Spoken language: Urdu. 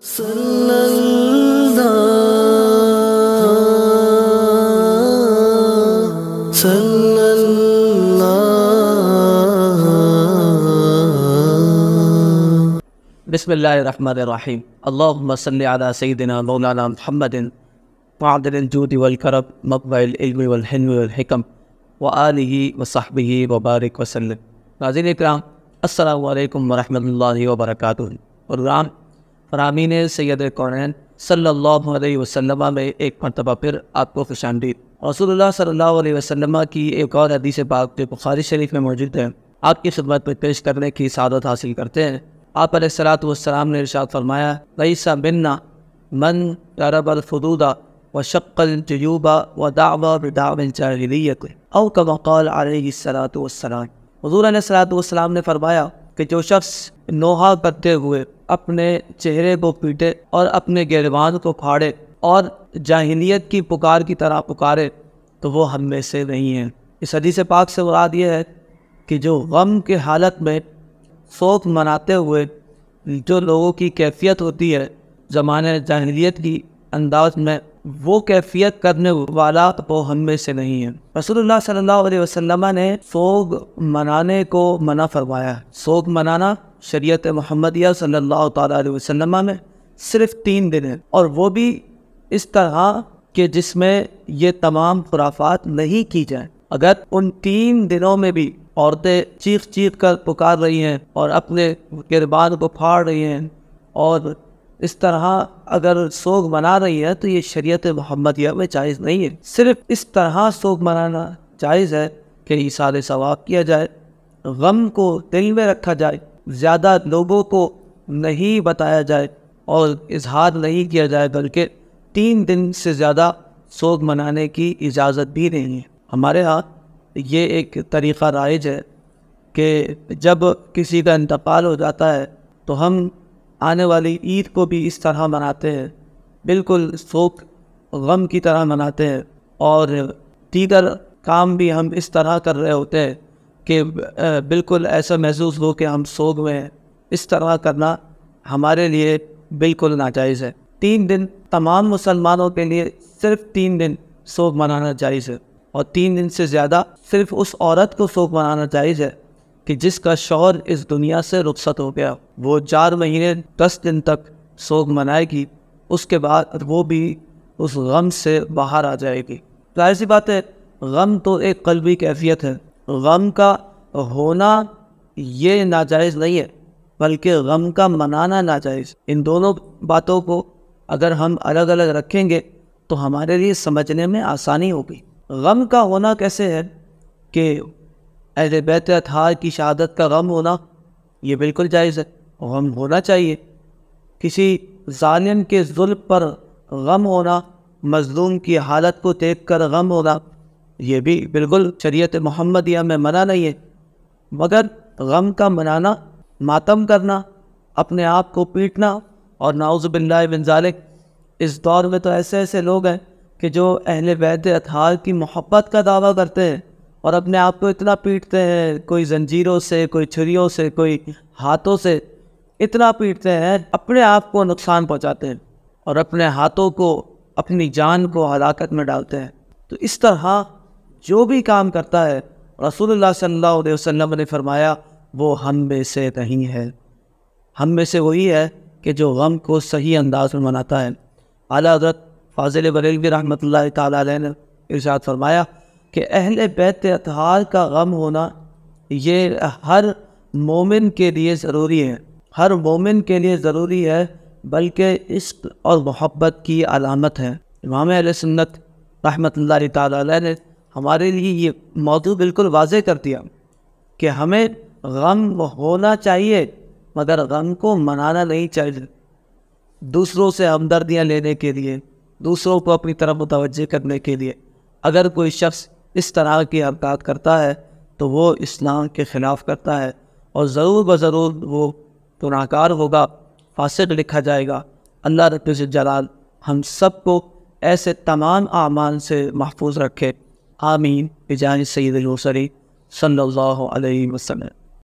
صلی اللہ صلی اللہ بسم اللہ الرحمن الرحیم اللہم صلی علی سیدنا مولانا محمد معدن الجود والکرم مطبع العلم والحلم والحکم وآلہ وصحبہ وبارک وسلم۔ ناظرین اکرام، السلام علیکم ورحمۃ اللہ وبرکاتہ۔ پروگرام فرامین سید کونین صلی اللہ علیہ وسلم میں ایک مرتبہ پھر آپ کو خوش آمدید۔ رسول اللہ صلی اللہ علیہ وسلم کی ایک اور حدیث پاک جو بخاری شریف میں موجود ہے، آپ کی خدمت میں پیش کرنے کی سعادت حاصل کرتے ہیں۔ آپ علیہ الصلوۃ والسلام نے ارشاد فرمایا، لیس منا من ضرب الحدود وشق الجیوب ودعوى بدعوى الجاہلیۃ او کما قال علیہ الصلوۃ والسلام۔ حضور علیہ الصلوۃ والسلام نے فرمایا کہ جو شخص نوحہ کرتے ہوئے اپنے چہرے کو پیٹے اور اپنے گریبان کو پھاڑے اور جاہلیت کی پکار کی طرح پکارے تو وہ ہم میں سے نہیں ہے۔ اس حدیث پاک سے مراد یہ ہے کہ جو غم کے حالت میں سوگ مناتے ہوئے جو لوگوں کی کیفیت ہوتی ہے زمانہ جاہلیت کی انداز میں، وہ کیفیت کرنے والا وہ ہم میں سے نہیں ہے۔ رسول اللہ صلی اللہ علیہ وسلم نے سوگ منانے کو منع فرمایا ہے۔ سوگ منانا شریعت محمدیہ صلی اللہ تعالیٰ علیہ وسلم میں صرف 3 دن ہے، اور وہ بھی اس طرح کہ جس میں یہ تمام خرافات نہیں کی جائیں۔ اگر ان 3 دنوں میں بھی عورتیں چیخ چیخ کر پکار رہی ہیں اور اپنے گریبان کو پھاڑ رہی ہیں اور اس طرح اگر سوگ منا رہی ہے تو یہ شریعت محمدیہ میں جائز نہیں ہے۔ صرف اس طرح سوگ منانا جائز ہے کہ ایصال ثواب کیا جائے، غم کو دل میں رکھا جائے، زیادہ لوگوں کو نہیں بتایا جائے اور اظہار نہیں کیا جائے، بلکہ 3 دن سے زیادہ سوگ منانے کی اجازت بھی نہیں ہے۔ ہمارے ہاں یہ ایک طریقہ رائج ہے کہ جب کسی کا انتقال ہو جاتا ہے تو ہم آنے والی عید کو بھی اس طرح مناتے ہیں، بالکل سوگ غم کی طرح مناتے ہیں، اور دیگر کام بھی ہم اس طرح کر رہے ہوتے ہیں کہ بالکل ایسا محسوس ہو کہ ہم سوگ میں ہیں۔ اس طرح کرنا ہمارے لیے بالکل ناجائز ہے۔ 3 دن تمام مسلمانوں کے لیے صرف 3 دن سوگ منانا جائز ہے، اور 3 دن سے زیادہ صرف اس عورت کو سوگ منانا جائز ہے کہ جس کا شوہر اس دنیا سے رخصت ہو گیا۔ وہ 4 مہینے 10 دن تک سوگ منائے گی، اس کے بعد وہ بھی اس غم سے باہر آ جائے گی۔ ظاہر سی بات ہے، غم تو ایک قلبی کیفیت ہے۔ غم کا ہونا یہ ناجائز نہیں ہے، بلکہ غم کا منانا ناجائز۔ ان دونوں باتوں کو اگر ہم الگ الگ رکھیں گے تو ہمارے لیے سمجھنے میں آسانی ہوگی۔ غم کا ہونا کیسے ہے کہ اہل بیت اطہار کی شہادت کا غم ہونا یہ بالکل جائز ہے، غم ہونا چاہیے۔ کسی ظالم کے ظلم پر غم ہونا، مظلوم کی حالت کو دیکھ کر غم ہونا، یہ بھی بالکل شریعت محمدیہ میں منع نہیں ہے۔ مگر غم کا منانا، ماتم کرنا، اپنے آپ کو پیٹنا، اور نعوذ باللہ من ذالک، اس دور میں تو ایسے لوگ ہیں کہ جو اہل بیت اطہار کی محبت کا دعویٰ کرتے ہیں اور اپنے آپ کو اتنا پیٹتے ہیں، کوئی زنجیروں سے، کوئی چھریوں سے، کوئی ہاتھوں سے، اتنا پیٹتے ہیں، اپنے آپ کو نقصان پہنچاتے ہیں اور اپنے ہاتھوں کو، اپنی جان کو ہلاکت میں ڈالتے ہیں۔ تو اس طرح جو بھی کام کرتا ہے، رسول اللہ صلی اللہ علیہ وسلم نے فرمایا وہ ہم میں سے نہیں ہے۔ ہم میں سے وہی ہے کہ جو غم کو صحیح انداز میں مناتا ہے۔ اعلیٰ حضرت فاضل بریلوی رحمۃ اللہ تعالیٰ علیہ نے ارشاد فرمایا کہ اہل بیت اطہار کا غم ہونا یہ ہر مومن کے لیے ضروری ہے، ہر مومن کے لیے ضروری ہے، بلکہ عشق اور محبت کی علامت ہے۔ امام اہل سنت رحمۃ اللہ تعالیٰ علیہ نے ہمارے لیے یہ موضوع بالکل واضح کر دیا کہ ہمیں غم ہونا چاہیے، مگر غم کو منانا نہیں چاہیے۔ دوسروں سے ہمدردیاں لینے کے لیے، دوسروں کو اپنی طرف متوجہ کرنے کے لیے اگر کوئی شخص اس طرح کی حرکات کرتا ہے تو وہ اسلام کے خلاف کرتا ہے، اور ضرور بضرور وہ گناہ گار ہوگا، فاسق لکھا جائے گا۔ اللہ رب الجلال ہم سب کو ایسے تمام اعمال سے محفوظ رکھے، آمین بجاہ سید المرسلین صلی اللہ علیہ وسلم۔